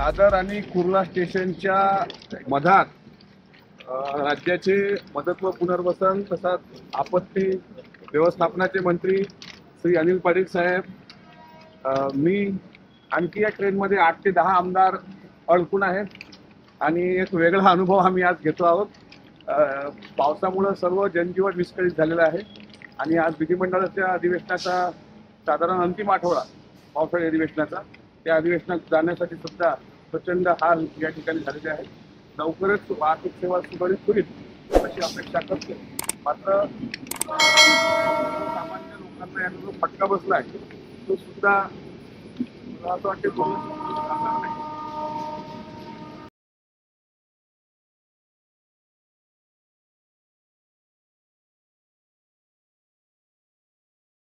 दादर आणि कुर्ला स्टेशनच्या मधात राज्याचे मदत व पुनर्वसन तसंच आपत्ती व्यवस्थापनाचे मंत्री श्री अनिल पाटील साहेब, मी आणखी या ट्रेनमध्ये 8 ते 10 आमदार अडकून आहेत आणि एक वेगळा अनुभव आम्ही आज घेतो आहोत। पावसामुळे सर्व जनजीवन विस्कळीत झालेलं आहे आणि आज विधिमंडळाच्या अधिवेशनाचा साधारण अंतिम आठवडा पावसाळी अधिवेशनाचा, त्या अधिवेशनात जाण्यासाठी सुद्धा प्रचंड हाल या ठिकाणी झालेले आहेत। लवकरच वाहतूक सेवा सुरळीत होईल अशी अपेक्षा करतो। मात्र सामान्य लोकांना याचा जो फटका बसला आहे तो सुद्धा मला असं वाटतं